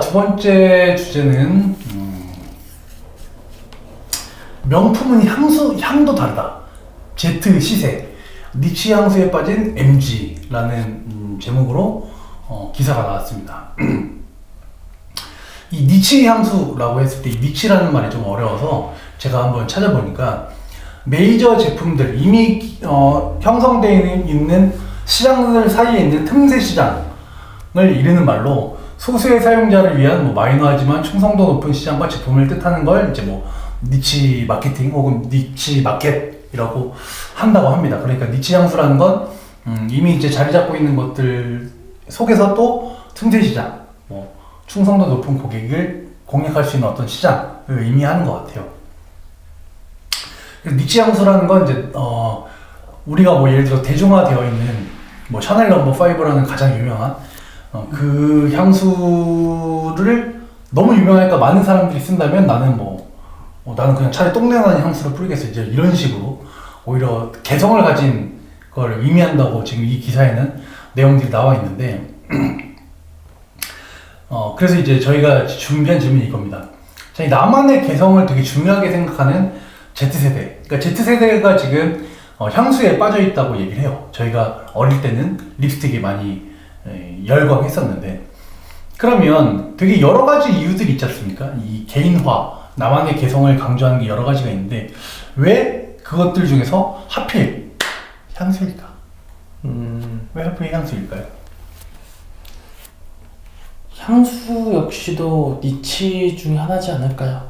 두 번째 주제는 명품은 향도 다르다. Z 시세 니치 향수에 빠진 MG라는 제목으로 기사가 나왔습니다. 이 니치 향수라고 했을 때 이 니치라는 말이 좀 어려워서 제가 한번 찾아보니까 메이저 제품들 이미 형성되어 있는 시장들 사이에 있는 틈새 시장을 이르는 말로 소수의 사용자를 위한 뭐 마이너하지만 충성도 높은 시장과 제품을 뜻하는 걸 이제 뭐 니치 마케팅 혹은 니치 마켓이라고 한다고 합니다. 그러니까 니치 향수라는 건 이미 이제 자리 잡고 있는 것들 속에서 또 틈새 시장, 뭐 충성도 높은 고객을 공략할 수 있는 어떤 시장을 의미하는 것 같아요. 니치 향수라는 건 이제 우리가 뭐 예를 들어 대중화되어 있는 뭐 샤넬 넘버 5라는 가장 유명한 그 향수를 너무 유명하니까 많은 사람들이 쓴다면 나는 나는 그냥 차라리 똥내 나는 향수를 뿌리겠어, 이제 이런 식으로 오히려 개성을 가진 걸 의미한다고 지금 이 기사에는 내용들이 나와 있는데 그래서 이제 저희가 준비한 질문이 이겁니다. 자, 나만의 개성을 되게 중요하게 생각하는 Z세대, 그러니까 Z세대가 지금 향수에 빠져 있다고 얘기를 해요. 저희가 어릴 때는 립스틱에 많이 열광했었는데, 그러면 되게 여러 가지 이유들이 있지 않습니까? 이 개인화, 나만의 개성을 강조하는 게 여러 가지가 있는데 왜 그것들 중에서 하필 향수일까? 왜 하필 향수일까요? 향수 역시도 니치 중에 하나지 않을까요?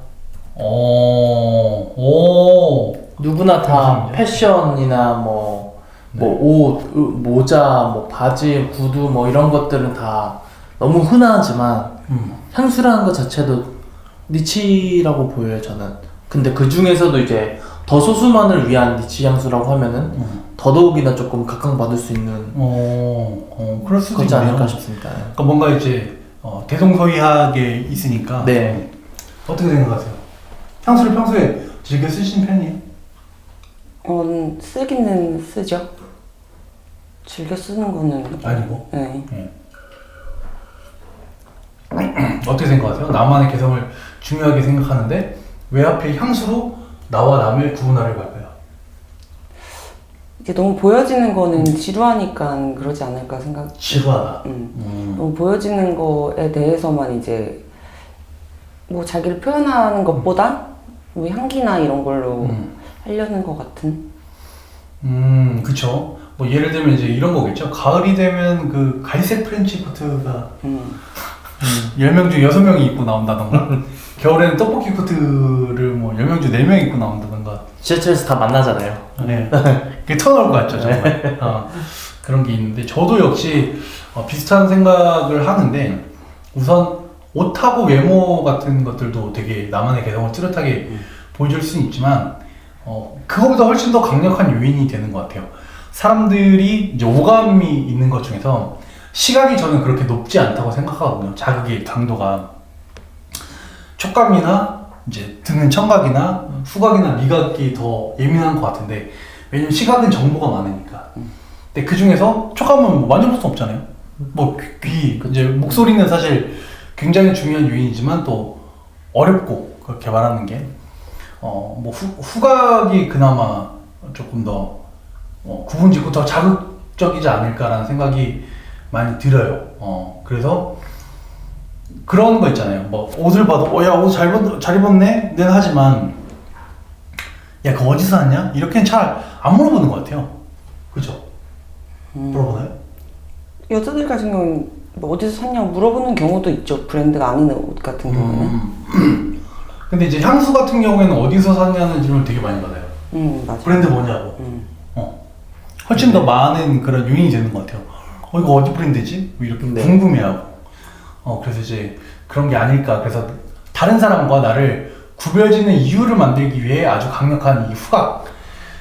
누구나 다 패션이나 뭐 옷, 모자, 뭐 바지, 구두 뭐 이런 것들은 다 너무 흔하지만 향수라는 것 자체도 니치라고 보여요, 저는. 근데 그 중에서도 이제 더 소수만을 위한 니치 향수라고 하면은 더더욱이나 조금 각광받을 수 있는 그럴 수도 거지 있네요. 않을까 싶습니다. 그러니까 뭔가 이제 대동소이하게 있으니까. 네. 어떻게 생각하세요? 향수를 평소에 즐겨 쓰시는 편이에요? 쓰기는 쓰죠. 즐겨 쓰는 거는 아니고. 네. 어떻게 생각하세요? 나만의 개성을 중요하게 생각하는데 왜 하필 향수로 나와 남을 구분하려고 할까요? 이게 너무 보여지는 거는 지루하니까 그러지 않을까 생각. 지루하다. 너무 보여지는 거에 대해서만 이제 뭐 자기를 표현하는 것보다 뭐 향기나 이런 걸로 하려는 것 같은. 그쵸. 뭐 예를 들면 이제 이런 거겠죠. 가을이 되면 그 갈색 프렌치 코트가 10명 중 6명이 입고 나온다던가 겨울에는 떡볶이 코트를 뭐 10명 중 4명 입고 나온다던가. 지하철에서 다 만나잖아요. 네. 그게 터널 것 같죠, 정말. 그런 게 있는데 저도 역시 비슷한 생각을 하는데, 우선 옷하고 외모 같은 것들도 되게 나만의 개성을 뚜렷하게 보여줄 수는 있지만 그거보다 훨씬 더 강력한 요인이 되는 것 같아요. 사람들이 이제 오감이 있는 것 중에서 시각이 저는 그렇게 높지 않다고 생각하거든요. 자극의 강도가 촉감이나 이제 듣는 청각이나 후각이나 미각이 더 예민한 것 같은데, 왜냐면 시각은 정보가 많으니까. 근데 그 중에서 촉감은 뭐 만져볼 수 없잖아요. 뭐 귀, 이제 목소리는 사실 굉장히 중요한 요인이지만 또 어렵고 그렇게 말하는 게 뭐 후각이 그나마 조금 더 구분짓고 더 자극적이지 않을까라는 생각이 많이 들어요. 그래서 그런 거 있잖아요. 뭐 옷을 봐도 야, 옷 잘 입었네? 는 하지만 야, 그거 어디서 샀냐? 이렇게는 잘 안 물어보는 것 같아요. 그죠? 물어보나요? 여자들 같은 경우는 뭐 어디서 샀냐고 물어보는 경우도 있죠. 브랜드가 아닌 옷 같은 경우는. 근데 이제 향수 같은 경우에는 어디서 샀냐는 질문을 되게 많이 받아요. 맞아요. 브랜드 뭐냐고. 훨씬 더 많은 그런 요인이 되는 것 같아요. 이거 어디 브랜드지? 뭐 이렇게 궁금해하고. 그래서 이제 그런 게 아닐까. 그래서 다른 사람과 나를 구별짓는 이유를 만들기 위해 아주 강력한 이 후각,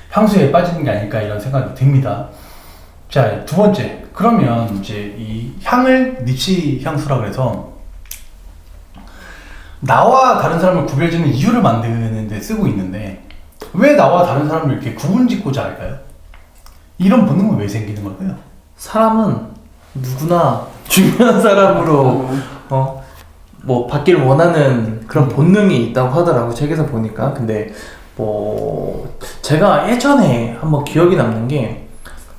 향수에 빠지는 게 아닐까, 이런 생각이 듭니다. 자, 두 번째. 그러면 이제 이 향을 니치 향수라고 해서 나와 다른 사람을 구별짓는 이유를 만드는 데 쓰고 있는데, 왜 나와 다른 사람을 이렇게 구분짓고자 할까요? 이런 본능은 왜 생기는 걸까요? 사람은 누구나 중요한 사람으로 뭐 받길 원하는 그런 본능이 있다고 하더라고 책에서 보니까. 근데 뭐 제가 예전에 한번 기억이 남는 게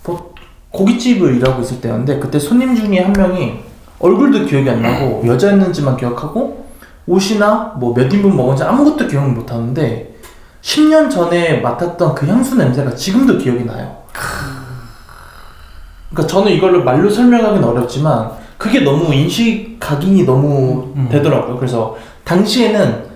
뭐 고깃집을 일하고 있을 때였는데 그때 손님 중에 한 명이 얼굴도 기억이 안 나고 여자였는지만 기억하고 옷이나 뭐 몇 인분 먹은지 아무것도 기억 못 하는데 10년 전에 맡았던 그 향수 냄새가 지금도 기억이 나요. 그러니까 저는 이거를 말로 설명하기는 어렵지만 그게 너무 인식 각인이 너무 되더라고요. 그래서 당시에는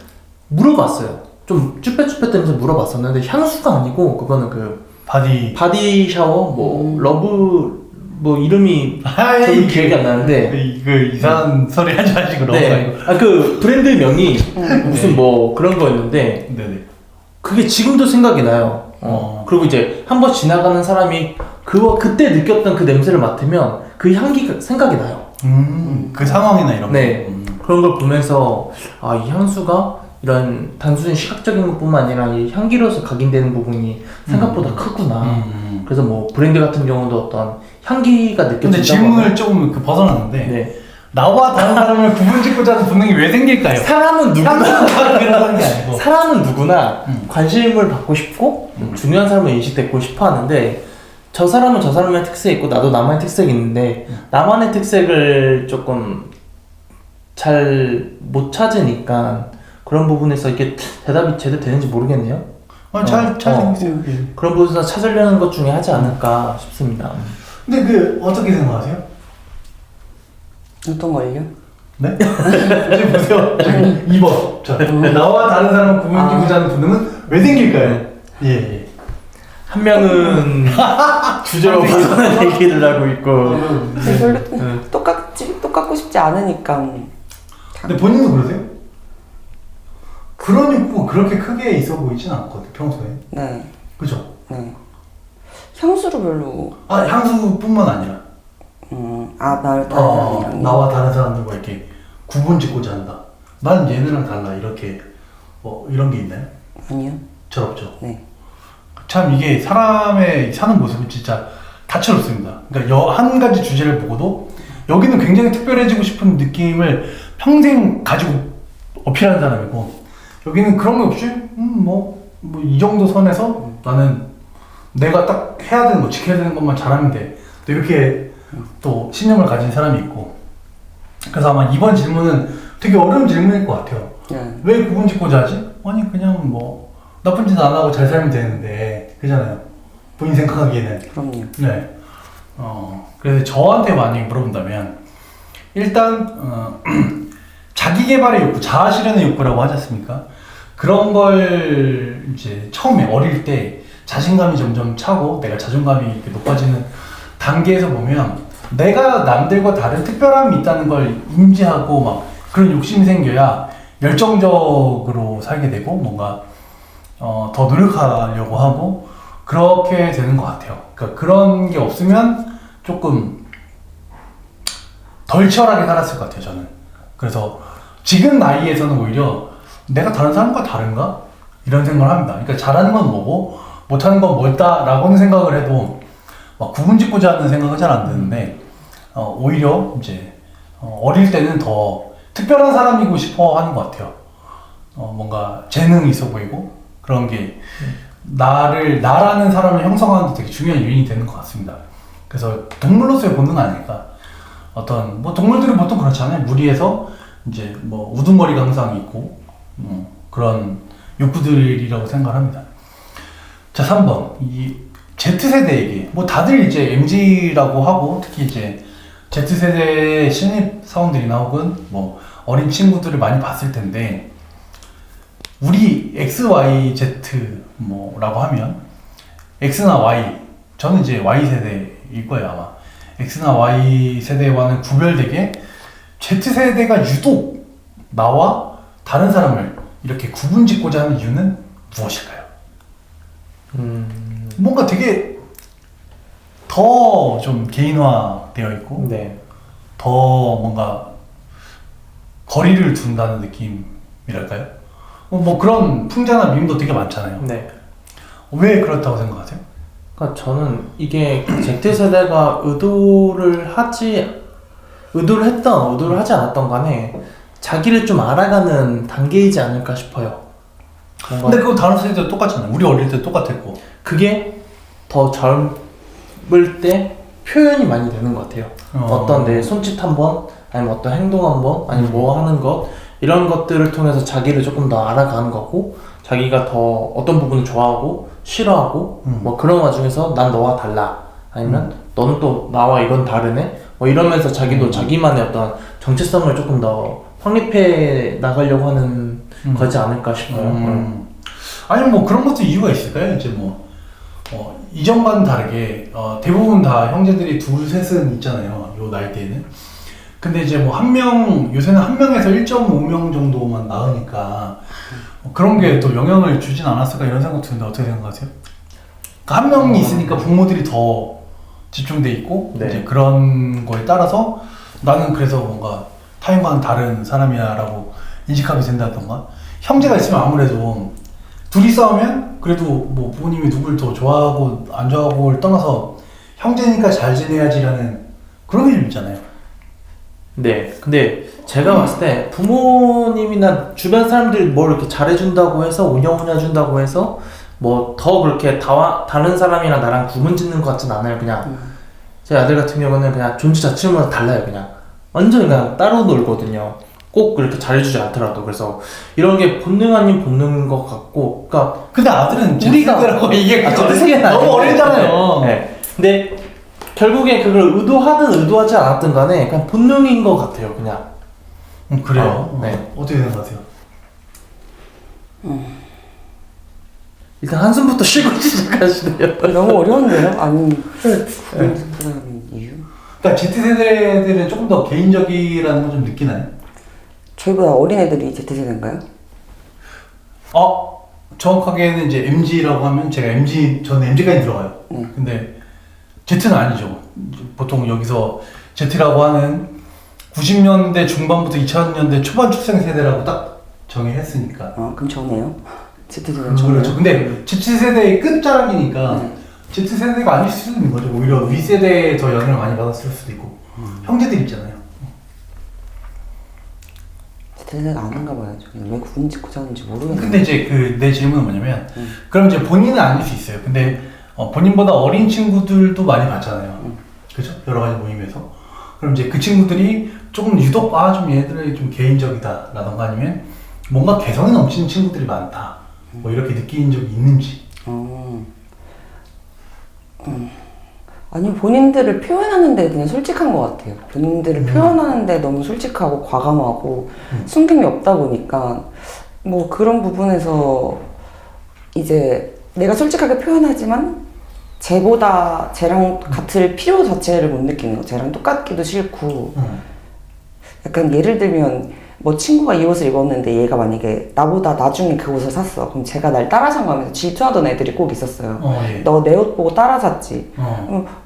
물어봤어요. 좀 쭈뼛쭈뼛대면서 물어봤었는데 향수가 아니고 그거는 그 바디 샤워 뭐 러브 뭐 이름이 저도 기억이 안 나는데 그 이상한 소리 하지 마시고 네. 그 브랜드명이 무슨 뭐 그런 거였는데 네네. 그게 지금도 생각이 나요. 그리고 이제 한 번 지나가는 사람이 그때 느꼈던 그 냄새를 맡으면 그 향기가 생각이 나요. 그 상황이나 이런 네. 거. 그런 걸 보면서 아, 이 향수가 이런 단순히 시각적인 것뿐만 아니라 이 향기로서 각인되는 부분이 생각보다 크구나. 그래서 뭐 브랜드 같은 경우도 어떤 향기가 느껴진다고. 근데 질문을 조금 벗어났는데 네. 나와 다른 사람을 구분짓고자 하는 본능이 왜 생길까요? 사람은 누구나 그런 게 아니고 사람은 누구나 관심을 받고 싶고 중요한 사람을 인식되고 싶어 하는데 저 사람은 저 사람의 특색이 있고 나도 나만의 특색이 있는데 나만의 특색을 조금 잘 못 찾으니까 그런 부분에서 이게 대답이 제대로 되는지 모르겠네요. 잘 생겼어요. 그런 부분에서 찾으려는 것 중에 하지 않을까 싶습니다. 근데 그 어떻게 생각하세요? 어떤 걸요? 네? 지금 보세요. 지금 2번. 자, 나와 다른 사람을 구분짓고자 하는 본능은 왜 생길까요? 예. 한 명은 주제와 벗어난 얘기를 하고 있고 별로 똑같고 싶지 않으니까. 근데 본인도 그러세요? 그런 욕구가 그렇게 크게 있어 보이진 않거든요, 평소에. 네. 그죠? 네. 향수를 별로. 향수뿐만 아니라. 나를 다른 사람이랑. 나와 다른 사람들과 이렇게 구분짓고자 한다. 난 얘네랑 달라. 이렇게 이런 게 있나요? 아니요. 잘 없죠. 네. 참 이게 사람의 사는 모습은 진짜 다채롭습니다. 그러니까 한 가지 주제를 보고도 여기는 굉장히 특별해지고 싶은 느낌을 평생 가지고 어필하는 사람이고 여기는 그런 거 없이 이 정도 선에서 나는 내가 딱 해야 되는 거 지켜야 되는 것만 잘하면 돼. 또 이렇게 또 신념을 가진 사람이 있고 그래서 아마 이번 질문은 되게 어려운 질문일 것 같아요. 네. 왜 구분짓고자 하지? 아니 그냥 나쁜 짓 안 하고 잘 살면 되는데 그잖아요. 본인 생각하기에는. 그럼요. 네. 그래서 저한테 만약에 물어본다면 일단 자기 개발의 욕구, 자아 실현의 욕구라고 하지 않습니까? 그런 걸 이제 처음에 어릴 때 자신감이 점점 차고 내가 자존감이 이렇게 높아지는 단계에서 보면 내가 남들과 다른 특별함이 있다는 걸 인지하고 막 그런 욕심이 생겨야 열정적으로 살게 되고 뭔가 더 노력하려고 하고 그렇게 되는 것 같아요. 그러니까 그런 게 없으면 조금 덜 치열하게 살았을 것 같아요, 저는. 그래서 지금 나이에서는 오히려 내가 다른 사람과 다른가? 이런 생각을 합니다. 그러니까 잘하는 건 뭐고 못하는 건 뭘까라고는 생각을 해도 막 구분짓고자 하는 생각은 잘 안 드는데 오히려 이제 어릴 때는 더 특별한 사람이고 싶어 하는 것 같아요. 뭔가 재능이 있어 보이고 그런 게 나라는 사람을 형성하는 데 되게 중요한 요인이 되는 것 같습니다. 그래서 동물로서의 본능 아닐까? 동물들은 보통 그렇잖아요. 무리해서 이제 우두머리가 항상 있고 그런 욕구들이라고 생각합니다. 자, 3번. 이 Z세대에게 다들 이제 MZ라고 하고 특히 이제 Z세대 신입 사원들이나 혹은 어린 친구들을 많이 봤을 텐데 우리 X, Y, Z 라고 하면 X나 Y, 저는 이제 Y세대일 거예요 아마. X나 Y세대와는 구별되게 Z세대가 유독 나와 다른 사람을 이렇게 구분짓고자 하는 이유는 무엇일까요? 뭔가 되게 더 좀 개인화되어 있고 네. 더 뭔가 거리를 둔다는 느낌이랄까요? 그런 풍자나 밈도 되게 많잖아요. 네. 왜 그렇다고 생각하세요? 그러니까 저는 이게 Z세대가 의도를 하지 않았던 간에 자기를 좀 알아가는 단계이지 않을까 싶어요. 뭔가 근데 그거 다른 세대도 똑같잖아요. 우리 어릴 때 똑같았고. 그게 더 젊을 때 표현이 많이 되는 것 같아요. 어떤 내 손짓 한번, 아니면 어떤 행동 한번, 아니면 뭐 하는 것, 이런 것들을 통해서 자기를 조금 더 알아가는 거고, 자기가 더 어떤 부분을 좋아하고 싫어하고 뭐 그런 와중에서 난 너와 달라, 아니면 너는 또 나와 이건 다르네, 뭐 이러면서 자기도 자기만의 어떤 정체성을 조금 더 확립해 나가려고 하는 거지 않을까 싶어요. 아니 뭐 그런 것도 이유가 있을까요? 이제 뭐 이전과는 다르게 대부분 다 형제들이 둘 셋은 있잖아요. 요 나이대에는. 근데 이제 뭐 요새는 한 명에서 1.5명 정도만 낳으니까 그런 게 또 영향을 주진 않았을까 이런 생각 드는데 어떻게 생각하세요? 그러니까 한 명이 있으니까 부모들이 더 집중돼 있고 네. 이제 그런 거에 따라서 나는 그래서 뭔가 타인과는 다른 사람이야라고 인식하게 된다던가, 형제가 있으면 아무래도 둘이 싸우면 그래도 뭐 부모님이 누굴 더 좋아하고 안 좋아하고를 떠나서 형제니까 잘 지내야지라는 그런 게 좀 있잖아요. 네, 근데 제가 봤을 때 부모님이나 주변 사람들이 뭘 이렇게 잘해준다고 해서 오냐오냐 준다고 해서 뭐 더 그렇게 다른 사람이랑 나랑 구분 짓는 것 같진 않아요. 그냥 제 아들 같은 경우는 그냥 존재 자체마다 달라요. 그냥 완전 그냥 따로 놀거든요. 꼭 그렇게 잘해주지 않더라도. 그래서 이런 게 본능 아닌 본능인 것 같고, 그러니까 근데 아들은 Z세대라고 이게 Z세대는 너무 아니에요. 어리잖아요. 네. 근데 결국에 그걸 의도하지 않았든 간에 그냥 본능인 것 같아요. 그냥. 그래요? 네. 어떻게 생각하세요? 일단 한숨부터 쉬고 시작하시네요. 너무 어려운데요? 아니 그런 이유? 그러니까 Z세대들은 조금 더 개인적이라는 걸 좀 느끼나요? 저희보다 어린 애들이 Z세대인가요? 정확하게는 이제 MG라고 하면 저는 MG까지 들어가요. 근데 Z는 아니죠. 보통 여기서 Z라고 하는 90년대 중반부터 2000년대 초반 출생 세대라고 딱 정의했으니까. 그럼 저네요? Z세대는 저네요? 그렇죠. 근데 Z세대의 끝자락이니까 Z세대가 아닐 수도 있는 거죠. 오히려 윗세대에 더 영향을 많이 받았을 수도 있고. 형제들 있잖아요. Z세대가 아닌가 봐요. 왜 구분 짓고 자는지 모르겠는데. 근데 이제 내 질문은 뭐냐면, 그럼 이제 본인은 아닐 수 있어요. 근데 본인보다 어린 친구들도 많이 봤잖아요. 그죠? 여러 가지 모임에서. 그럼 이제 그 친구들이 조금 유독 좀 얘들이 좀 개인적이다 라던가, 아니면 뭔가 개성이 넘치는 친구들이 많다, 뭐 이렇게 느낀 적이 있는지. 아니, 본인들을 표현하는데 그냥 솔직한 것 같아요. 본인들을 표현하는데 너무 솔직하고 과감하고 숨김이 없다 보니까 뭐 그런 부분에서 이제 내가 솔직하게 표현하지만 쟤랑 같을 필요 자체를 못 느끼는 거. 쟤랑 똑같기도 싫고. 약간 예를 들면 뭐 친구가 이 옷을 입었는데 얘가 만약에 나보다 나중에 그 옷을 샀어. 그럼 제가 날 따라 산 거 하면서 질투하던 애들이 꼭 있었어요. 예. 너 내 옷 보고 따라 샀지.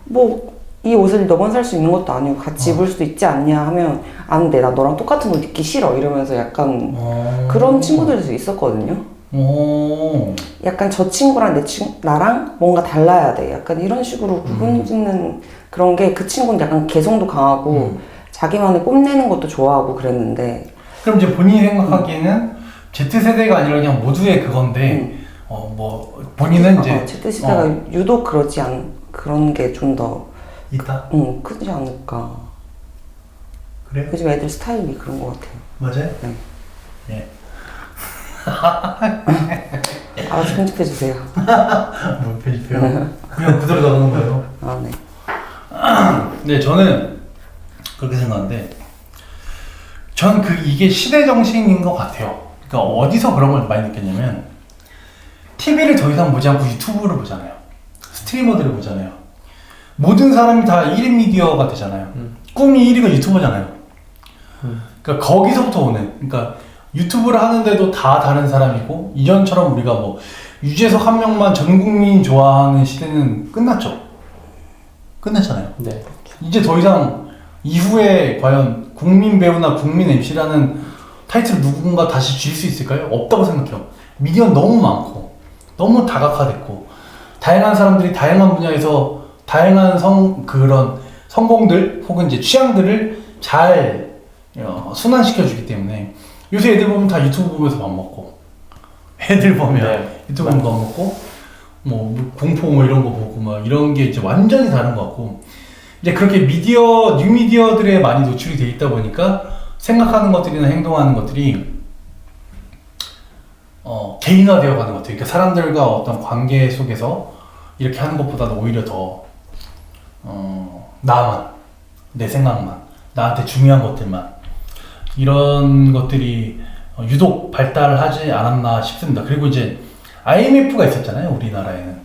뭐 이 옷을 너만 살 수 있는 것도 아니고 같이 입을 수도 있지 않냐 하면 안 돼. 나 너랑 똑같은 걸 입기 싫어. 이러면서 약간 그런 친구들도 있었거든요. 약간 저 친구랑 나랑 뭔가 달라야 돼. 약간 이런 식으로 구분 짓는 그런 게, 그 친구는 약간 개성도 강하고 자기만의 뽐내는 것도 좋아하고 그랬는데. 그럼 이제 본인이 생각하기에는 Z세대가 아니라 그냥 모두의 그건데, 뭐 본인은 이제 Z세대가 유독 그런 게 좀 더 있다? 크지 않을까. 그래요? 요즘 애들 스타일이 그런 것 같아요. 맞아요? 네. 예. 알아서 편집해주세요. 뭐 편집해요? 그냥 그대로 나가는 거예요. 네. 네, 저는 그렇게 생각하는데, 전 이게 시대 정신인 것 같아요. 그러니까 어디서 그런 걸 많이 느꼈냐면, TV를 더 이상 보지 않고 유튜브를 보잖아요. 스트리머들을 보잖아요. 모든 사람이 다 1인 미디어가 되잖아요. 꿈이 1위가 유튜버잖아요. 그러니까 거기서부터 오는, 그러니까 유튜브를 하는데도 다 다른 사람이고, 이전처럼 우리가 뭐 유재석 한 명만 전 국민이 좋아하는 시대는 끝났죠. 끝났잖아요. 네. 이제 더 이상 이후에 과연 국민 배우나 국민 MC라는 타이틀을 누군가 다시 쥘 수 있을까요? 없다고 생각해요. 미디어는 너무 많고 너무 다각화됐고, 다양한 사람들이 다양한 분야에서 다양한 그런 성공들 혹은 이제 취향들을 잘 순환시켜주기 때문에 요새 애들 보면 다 유튜브 보면서 밥 먹고 애들 보면 네. 유튜브 보면 밥 먹고 뭐 공포 뭐 이런 거 보고 막 이런 게 이제 완전히 다른 것 같고 이제 그렇게 뉴미디어들에 많이 노출이 돼 있다 보니까 생각하는 것들이나 행동하는 것들이 개인화되어 가는 것 같아요. 그러니까 사람들과 어떤 관계 속에서 이렇게 하는 것보다는 오히려 더 나만, 내 생각만, 나한테 중요한 것들만 이런 것들이 유독 발달하지 않았나 싶습니다. 그리고 이제 IMF가 있었잖아요, 우리나라에는.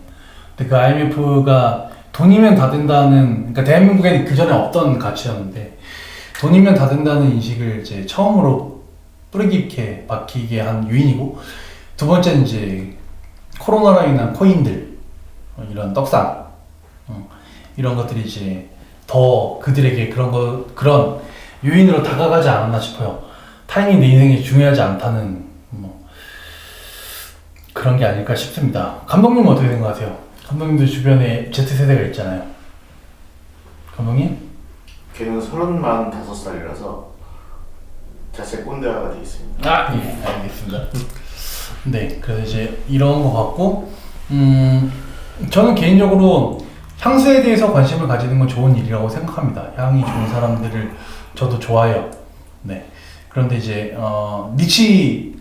근데 그 IMF가 돈이면 다 된다는, 그러니까 대한민국에는 그 전에 없던 가치였는데 돈이면 다 된다는 인식을 이제 처음으로 뿌리 깊게 박히게 한 요인이고, 두 번째는 이제 코로나로 인한 코인들, 이런 떡상, 이런 것들이 이제 더 그들에게 그런 요인으로 다가가지 않았나 싶어요. 타인이 내 인생에 중요하지 않다는 그런 게 아닐까 싶습니다. 감독님은 어떻게 생각하세요? 감독님도 주변에 Z세대가 있잖아요. 감독님? 걔는 35살이라서 자체 꼰대화가 돼 있습니다. 아, 예, 알겠습니다. 네, 그래서 이제 이런 거 같고, 저는 개인적으로 향수에 대해서 관심을 가지는 건 좋은 일이라고 생각합니다. 향이 좋은 사람들을 저도 좋아해요. 네. 그런데 이제 니치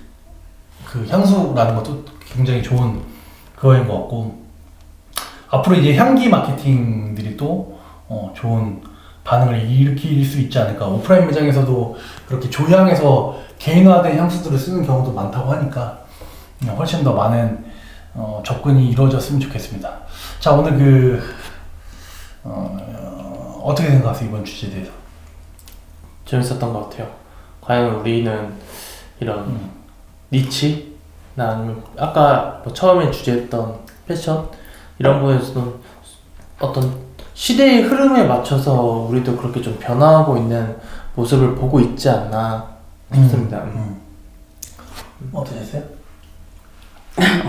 그 향수라는 것도 굉장히 좋은 그거인 것 같고, 앞으로 이제 향기 마케팅들이 또 좋은 반응을 일으킬 수 있지 않을까. 오프라인 매장에서도 그렇게 조향해서 개인화된 향수들을 쓰는 경우도 많다고 하니까 훨씬 더 많은 접근이 이루어졌으면 좋겠습니다. 자, 오늘 어떻게 생각하세요? 이번 주제에 대해서? 재밌었던 것 같아요. 과연 우리는 이런 니치? 나 아니면 아까 뭐 처음에 주제했던 패션? 이런 거에서는 어떤 시대의 흐름에 맞춰서 우리도 그렇게 좀 변화하고 있는 모습을 보고 있지 않나 싶습니다. 어떠셨어요?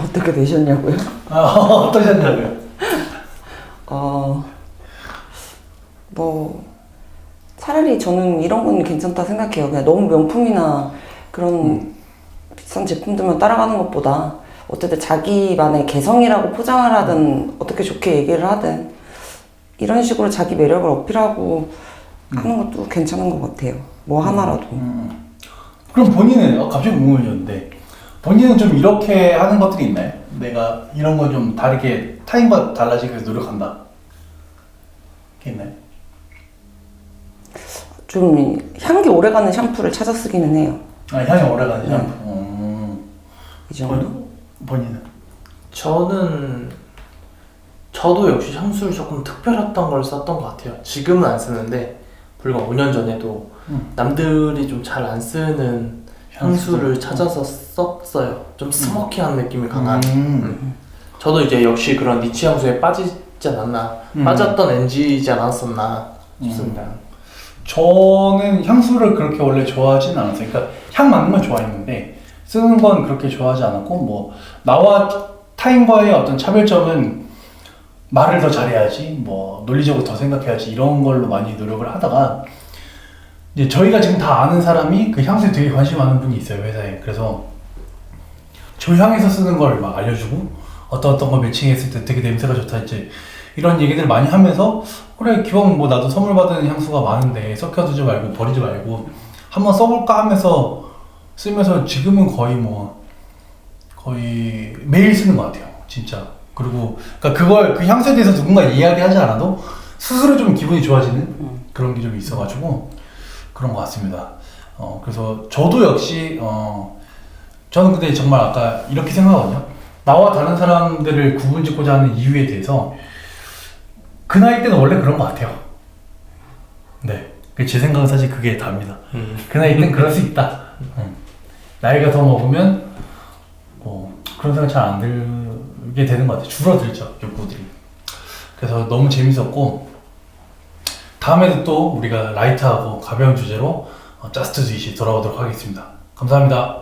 어떻게 되셨냐고요? 어떠셨냐고요? 뭐 차라리 저는 이런 건 괜찮다 생각해요. 그냥 너무 명품이나 그런 비싼 제품들만 따라가는 것보다 어쨌든 자기만의 개성이라고 포장을 하든 어떻게 좋게 얘기를 하든 이런 식으로 자기 매력을 어필하고 하는 것도 괜찮은 것 같아요. 뭐 하나라도. 그럼 본인은 갑자기 궁금해졌는데 본인은 좀 이렇게 하는 것들이 있나요? 내가 이런 거 좀 다르게 타인과 달라지기 위해서 노력한다. 그게 있나요? 좀 향기 오래가는 샴푸를 찾아 쓰기는 해요. 아, 향이 오래가는 네. 샴푸. 이 정도? 본인은? 저도 역시 향수를 조금 특별했던 걸 썼던 것 같아요. 지금은 안 쓰는데 불과 5년 전에도 남들이 좀 잘 안 쓰는 향수를 찾아서 썼어요. 좀 스모키한 느낌이 강한. 저도 이제 역시 그런 니치 향수에 빠지지 않았나, 빠졌던 NG이지 않았었나 싶습니다. 저는 향수를 그렇게 원래 좋아하진 않았어요. 그러니까 향 맡는 건 좋아했는데 쓰는 건 그렇게 좋아하지 않았고, 뭐 나와 타인과의 어떤 차별점은 말을 더 잘해야지, 뭐 논리적으로 더 생각해야지, 이런 걸로 많이 노력을 하다가 이제 저희가 지금 다 아는 사람이 그 향수에 되게 관심 많은 분이 있어요, 회사에. 그래서 조향해서 쓰는 걸 막 알려주고 어떤 거 매칭했을 때 되게 냄새가 좋다, 이제 이런 얘기들 많이 하면서, 그래 기왕 뭐 나도 선물 받은 향수가 많은데 썩혀두지 말고 버리지 말고 한번 써볼까 하면서 쓰면서 지금은 거의 매일 쓰는 것 같아요, 진짜. 그리고 그러니까 그 향수에 대해서 누군가 이야기하지 않아도 스스로 좀 기분이 좋아지는 그런 게 좀 있어가지고 그런 것 같습니다. 그래서 저도 역시 저는 근데 정말 아까 이렇게 생각하거든요. 나와 다른 사람들을 구분짓고자 하는 이유에 대해서 그 나이 때는 원래 그런 것 같아요. 네, 제 생각은 사실 그게 답니다. 그 나이 때는 그럴 수 있다. 나이가 더 먹으면 뭐 그런 생각 잘 안 들게 되는 것 같아요. 줄어들죠, 욕구들이. 그래서 너무 재밌었고, 다음에도 또 우리가 라이트하고 가벼운 주제로 저스트 스윗이 돌아오도록 하겠습니다. 감사합니다.